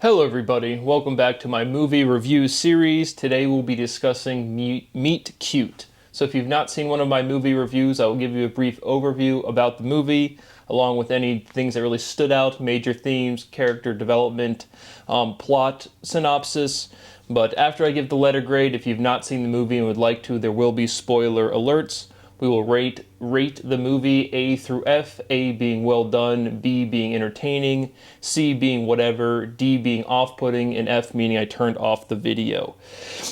Hello everybody, welcome back to my movie review series. Today we'll be discussing Meet Cute. So if you've not seen one of my movie reviews, I will give you a brief overview about the movie, along with any things that really stood out, major themes, character development, plot synopsis. But after I give the letter grade, if you've not seen the movie and would like to, there will be spoiler alerts. We will rate the movie A through F, A being well done, B being entertaining, C being whatever, D being off-putting, and F meaning I turned off the video.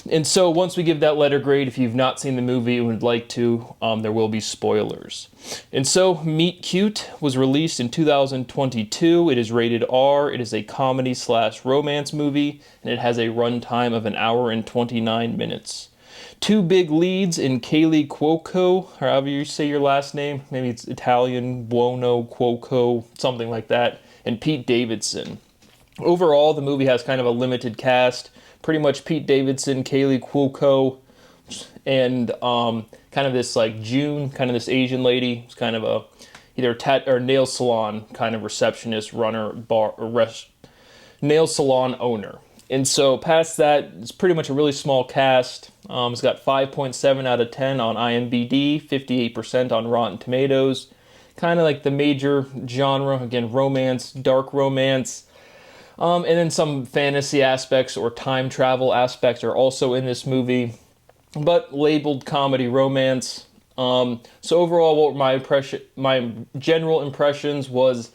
And so once we give that letter grade, if you've not seen the movie and would like to, there will be spoilers. And so Meet Cute was released in 2022. It is rated R. It is a comedy/romance movie, and it has a runtime of 1 hour and 29 minutes. Two big leads in Kaley Cuoco, or however you say your last name, maybe it's Italian, Buono, Cuoco, something like that, and Pete Davidson. Overall, the movie has kind of a limited cast, pretty much Pete Davidson, Kaley Cuoco, and kind of this like June, kind of this Asian lady, who's kind of a either or nail salon kind of receptionist, runner, bar, or nail salon owner. And so past that, it's pretty much a really small cast. It's got 5.7 out of 10 on IMDb, 58% on Rotten Tomatoes. Kind of like the major genre, again, romance, dark romance. And then some fantasy aspects or time travel aspects are also in this movie, but labeled comedy romance. So overall, what my general impressions was,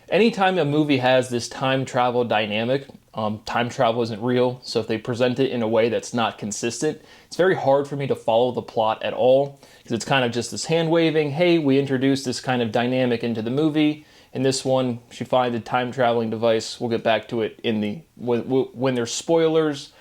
anytime a movie has this time travel dynamic, time travel isn't real, so if they present it in a way that's not consistent, it's very hard for me to follow the plot at all, because it's kind of just this hand-waving, hey, we introduced this kind of dynamic into the movie. In this one, she finds a time-traveling device. We'll get back to it in the when there's spoilers.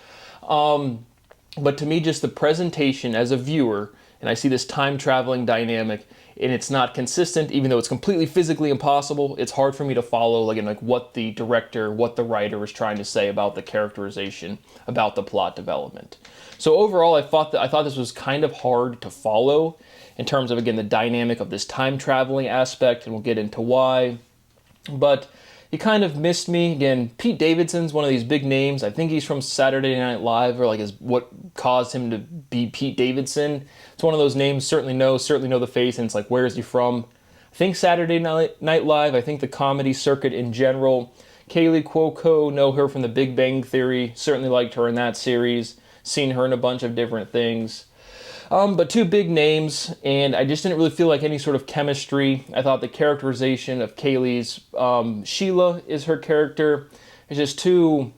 But to me, just the presentation as a viewer, and I see this time-traveling dynamic, and it's not consistent, even though it's completely physically impossible. It's hard for me to follow like what the director, what the writer is trying to say about the characterization, about the plot development. So overall, I thought this was kind of hard to follow in terms of, again, the dynamic of this time traveling aspect, and we'll get into why. But he kind of missed me. Again, Pete Davidson's one of these big names. I think he's from Saturday Night Live, or like is what caused him to be Pete Davidson. It's one of those names, certainly know the face, and it's like, where is he from? I think Saturday Night Live, I think the comedy circuit in general. Kaley Cuoco, know her from The Big Bang Theory, certainly liked her in that series, seen her in a bunch of different things. But two big names, and I just didn't really feel like any sort of chemistry. I thought the characterization of Kaley's, Sheila is her character, it's just too,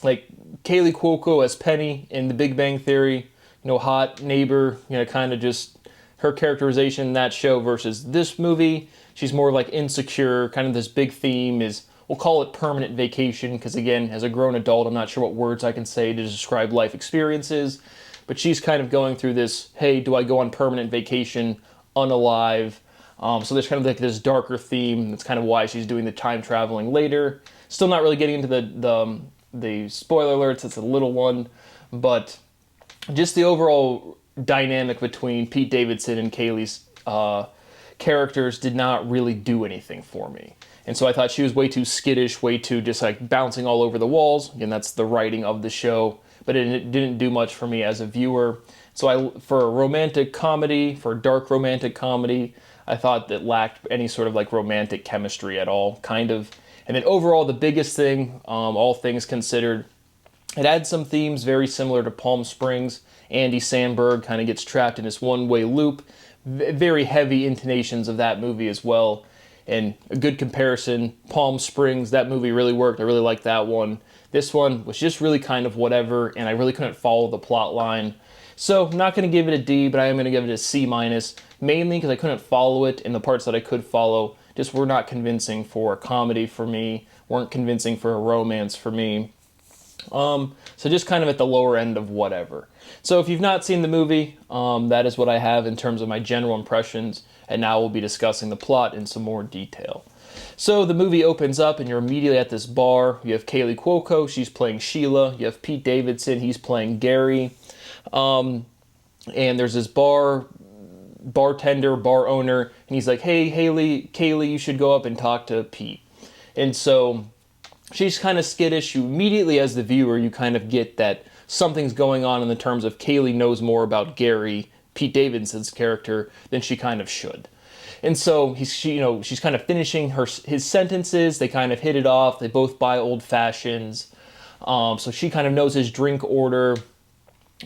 like, Kaley Cuoco as Penny in The Big Bang Theory, hot neighbor, kind of just her characterization in that show versus this movie. She's more like insecure, kind of this big theme is, we'll call it permanent vacation, because again, as a grown adult, I'm not sure what words I can say to describe life experiences. But she's kind of going through this, hey, do I go on permanent vacation, unalive? So there's kind of like this darker theme. That's kind of why she's doing the time traveling later. Still not really getting into the spoiler alerts. It's a little one. But just the overall dynamic between Pete Davidson and Kaley's characters did not really do anything for me. And so I thought she was way too skittish, way too just like bouncing all over the walls. Again, that's the writing of the show. But it didn't do much for me as a viewer. So for a romantic comedy, for a dark romantic comedy, I thought that lacked any sort of like romantic chemistry at all, kind of. And then overall, the biggest thing, all things considered, it had some themes very similar to Palm Springs. Andy Samberg kind of gets trapped in this one-way loop. Very heavy intonations of that movie as well. And a good comparison, Palm Springs, that movie really worked. I really liked that one. This one was just really kind of whatever, and I really couldn't follow the plot line. So I'm not going to give it a D, but I am going to give it a C-, mainly because I couldn't follow it, and the parts that I could follow just were not convincing for a comedy for me, weren't convincing for a romance for me. So just kind of at the lower end of whatever. So if you've not seen the movie, that is what I have in terms of my general impressions, and now we'll be discussing the plot in some more detail. So the movie opens up and you're immediately at this bar. You have Kaley Cuoco, she's playing Sheila. You have Pete Davidson, he's playing Gary. And there's this bartender, bar owner, and he's like, hey, Kaley, you should go up and talk to Pete. And so she's kind of skittish. You immediately, as the viewer, you kind of get that something's going on in the terms of Kaylee knows more about Gary, Pete Davidson's character, than she kind of should. And so she's kind of finishing his sentences. They kind of hit it off. They both buy old fashions. So she kind of knows his drink order.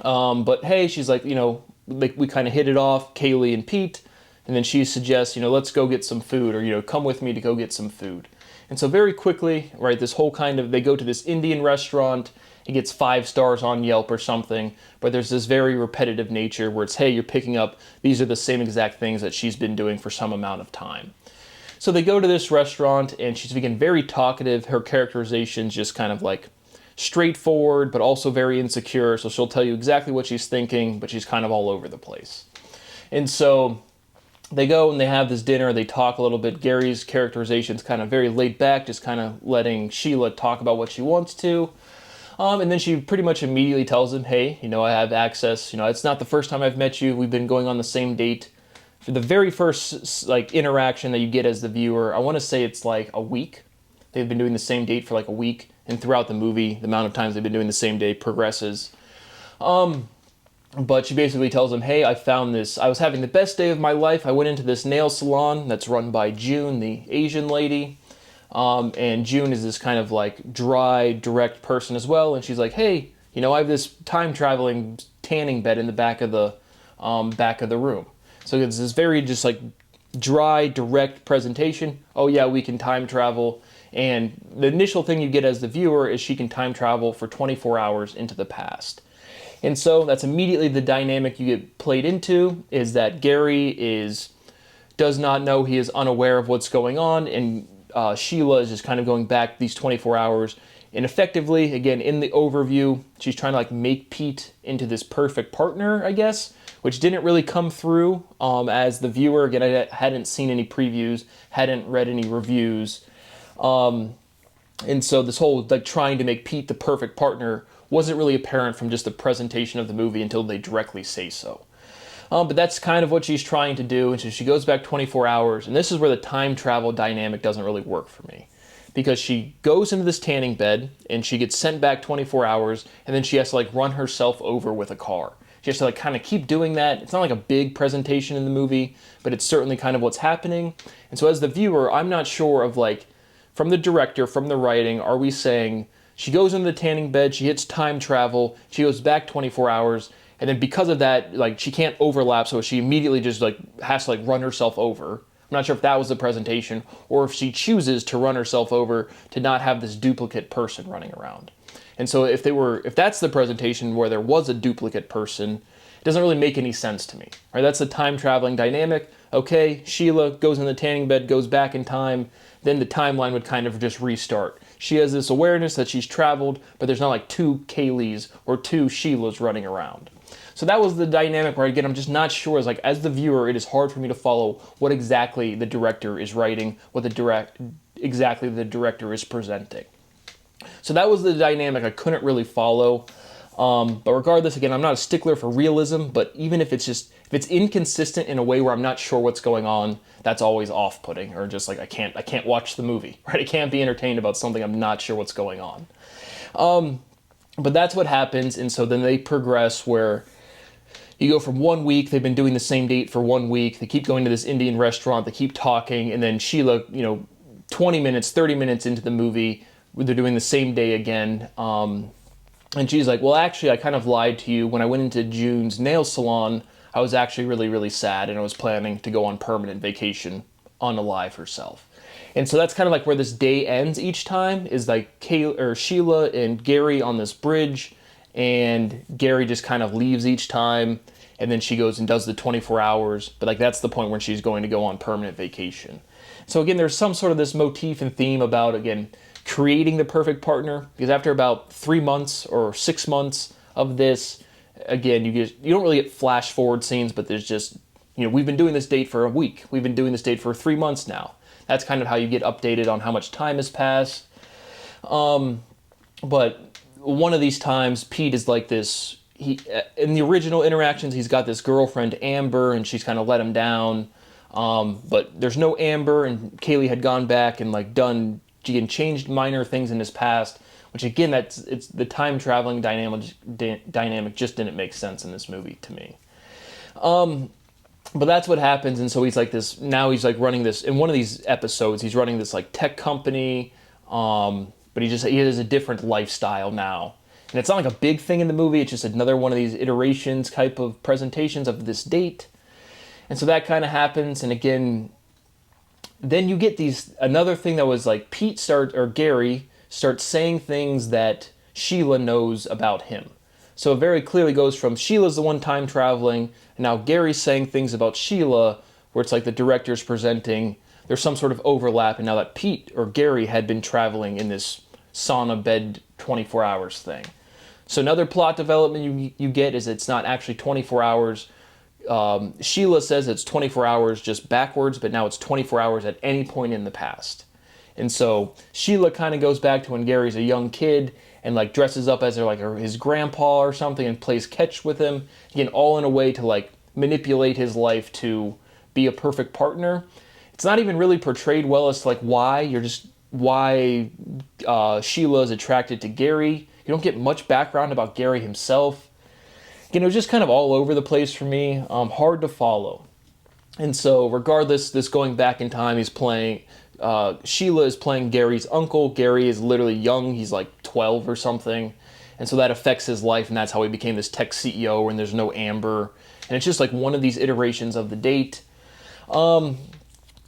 But hey, she's like, we kind of hit it off, Kaylee and Pete. And then she suggests, let's go get some food, or, come with me to go get some food. And so very quickly, right, this whole they go to this Indian restaurant. It gets 5 stars on Yelp or something, but there's this very repetitive nature where it's, hey, you're picking up, these are the same exact things that she's been doing for some amount of time. So they go to this restaurant, and she's again very talkative. Her characterization's just kind of like straightforward, but also very insecure. So she'll tell you exactly what she's thinking, but she's kind of all over the place. And so they go and they have this dinner. They talk a little bit. Gary's characterization's kind of very laid back, just kind of letting Sheila talk about what she wants to. And then she pretty much immediately tells him, hey, I have access. It's not the first time I've met you. We've been going on the same date. For the very first interaction that you get as the viewer, I want to say it's like a week. They've been doing the same date for like a week. And throughout the movie, the amount of times they've been doing the same date progresses. But she basically tells him, hey, I found this. I was having the best day of my life. I went into this nail salon that's run by June, the Asian lady. And June is this kind of like dry, direct person as well. And she's like, hey, I have this time-traveling tanning bed in the back of the room. So it's this very just like dry, direct presentation. Oh yeah, we can time travel. And the initial thing you get as the viewer is she can time travel for 24 hours into the past. And so that's immediately the dynamic you get played into, is that Gary does not know, he is unaware of what's going on, and Sheila is just kind of going back these 24 hours. And effectively, again, in the overview, she's trying to like make Pete into this perfect partner, I guess, which didn't really come through as the viewer. Again, I hadn't seen any previews, hadn't read any reviews. And so this whole like trying to make Pete the perfect partner wasn't really apparent from just the presentation of the movie until they directly say so. But that's kind of what she's trying to do. And so she goes back 24 hours. And this is where the time travel dynamic doesn't really work for me. Because she goes into this tanning bed and she gets sent back 24 hours. And then she has to like run herself over with a car. She has to like kind of keep doing that. It's not like a big presentation in the movie, but it's certainly kind of what's happening. And so as the viewer, I'm not sure of like, from the director, from the writing, are we saying she goes into the tanning bed, she hits time travel, she goes back 24 hours, and then because of that, like she can't overlap, so she immediately just like has to like run herself over. I'm not sure if that was the presentation, or if she chooses to run herself over to not have this duplicate person running around. And so if that's the presentation where there was a duplicate person, it doesn't really make any sense to me. Right? That's the time traveling dynamic. Okay, Sheila goes in the tanning bed, goes back in time, then the timeline would kind of just restart. She has this awareness that she's traveled, but there's not like 2 Kayleys or 2 Sheilas running around. So that was the dynamic where, again, I'm just not sure. As the viewer, it is hard for me to follow what exactly the director is writing, what exactly the director is presenting. So that was the dynamic I couldn't really follow. But regardless, again, I'm not a stickler for realism, but even if it's inconsistent in a way where I'm not sure what's going on, that's always off-putting, or just like I can't watch the movie, right? I can't be entertained about something I'm not sure what's going on. But that's what happens, and so then they progress where you go from 1 week, they've been doing the same date for 1 week, they keep going to this Indian restaurant, they keep talking, and then Sheila, 20 minutes, 30 minutes into the movie, they're doing the same day again, and she's like, well, actually, I kind of lied to you. When I went into June's nail salon, I was actually really, really sad, and I was planning to go on permanent vacation, unalive herself. And so that's kind of like where this day ends each time, is like Sheila and Gary on this bridge, and Gary just kind of leaves each time, and then she goes and does the 24 hours, but like that's the point where she's going to go on permanent vacation. So again, there's some sort of this motif and theme about, again, creating the perfect partner, because after about 3 months or 6 months of this, again, you don't really get flash forward scenes, but there's just, we've been doing this date for a week. We've been doing this date for 3 months now. That's kind of how you get updated on how much time has passed. But one of these times, Pete is like this, in the original interactions, he's got this girlfriend, Amber, and she's kind of let him down. But there's no Amber, and Kaylee had gone back and like done again changed minor things in his past, which again it's the time traveling dynamic just didn't make sense in this movie to me. But that's what happens, and so he's like this. Now he's like running this in one of these episodes. He's running this like tech company, but he has a different lifestyle now, and it's not like a big thing in the movie. It's just another one of these iterations type of presentations of this date, and so that kind of happens. And again, then you get another thing that was like Gary starts saying things that Sheila knows about him. So it very clearly goes from Sheila's the one time traveling, and now Gary's saying things about Sheila, where it's like the director's presenting, there's some sort of overlap, and now that Pete or Gary had been traveling in this sauna bed 24 hours thing. So another plot development you get is it's not actually 24 hours. Sheila says it's 24 hours just backwards, but now it's 24 hours at any point in the past. And so Sheila kind of goes back to when Gary's a young kid and like dresses up as his grandpa or something and plays catch with him. Again, all in a way to like manipulate his life to be a perfect partner. It's not even really portrayed well as to like why Sheila is attracted to Gary. You don't get much background about Gary himself. Again, it was just kind of all over the place for me. Hard to follow. And so regardless, this going back in time, Sheila is playing Gary's uncle. Gary is literally young. He's like 12 or something. And so that affects his life, and that's how he became this tech CEO, and there's no Amber. And it's just like one of these iterations of the date.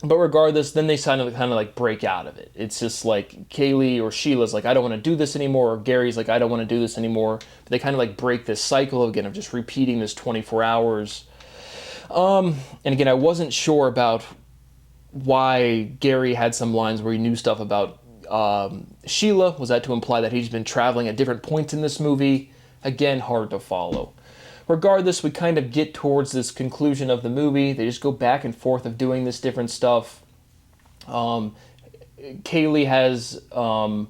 But regardless, then they kind of like break out of it. It's just like Kaylee or Sheila's like, I don't want to do this anymore. Or Gary's like, I don't want to do this anymore. But they kind of like break this cycle again of just repeating this 24 hours. And again, I wasn't sure about why Gary had some lines where he knew stuff about Sheila. Was that to imply that he's been traveling at different points in this movie? Again, hard to follow. Regardless, we kind of get towards this conclusion of the movie. They just go back and forth of doing this different stuff. Kaylee has, or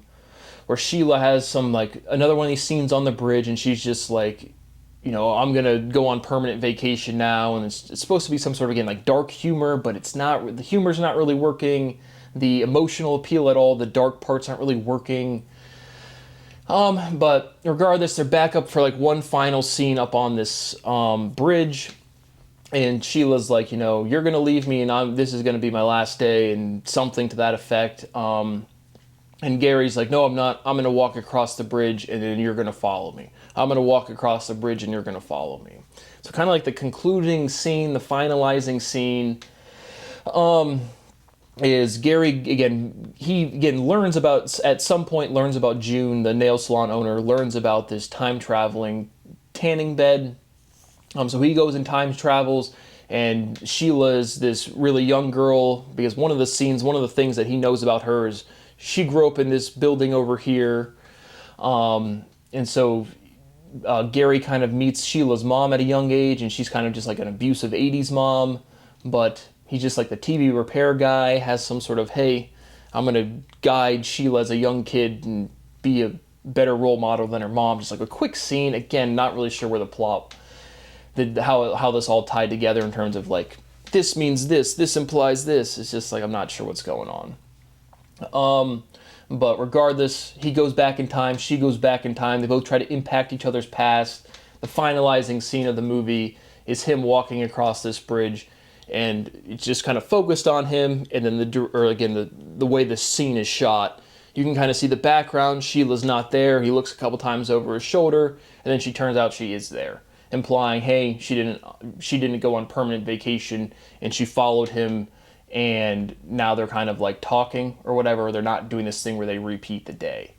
Sheila has some, like, another one of these scenes on the bridge, and she's just like, I'm going to go on permanent vacation now, and it's supposed to be some sort of, again, like, dark humor, but it's not, the humor's not really working. The emotional appeal at all, the dark parts aren't really working. But regardless, they're back up for like one final scene up on this bridge, and Sheila's like, you're gonna leave me, and this is gonna be my last day, and something to that effect. And Gary's like, no, I'm not. I'm gonna walk across the bridge, and then you're gonna follow me. I'm gonna walk across the bridge, and you're gonna follow me. So kind of like the concluding scene, the finalizing scene. Is Gary, learns about, at some point learns about June, the nail salon owner, learns about this time-traveling tanning bed. So he goes and time travels, and Sheila is this really young girl, because one of the things that he knows about her is she grew up in this building over here. And so Gary kind of meets Sheila's mom at a young age, and she's kind of just like an abusive 80s mom, but he's just like the TV repair guy, has some sort of, hey, I'm going to guide Sheila as a young kid and be a better role model than her mom. Just like a quick scene. Again, not really sure where the plot, how this all tied together in terms of like, this means this implies this. It's just like, I'm not sure what's going on. But regardless, he goes back in time, she goes back in time. They both try to impact each other's past. The finalizing scene of the movie is him walking across this bridge, and it's just kind of focused on him, and then the way the scene is shot, you can kind of see the background. Sheila's not there. He looks a couple times over his shoulder, and then she turns out she is there, implying, hey, she didn't go on permanent vacation, and she followed him, and now they're kind of like talking or whatever. They're not doing this thing where they repeat the day.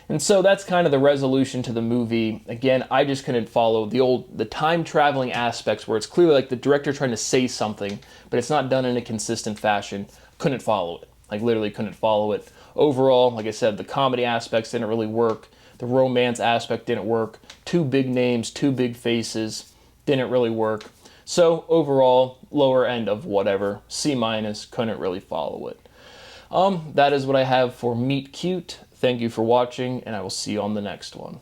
And so that's kind of the resolution to the movie. Again, I just couldn't follow the time traveling aspects where it's clearly like the director trying to say something, but it's not done in a consistent fashion. Couldn't follow it. Like literally couldn't follow it. Overall, like I said, the comedy aspects didn't really work. The romance aspect didn't work. Two big names, two big faces, didn't really work. So overall, lower end of whatever, C-, couldn't really follow it. That is what I have for Meet Cute. Thank you for watching, and I will see you on the next one.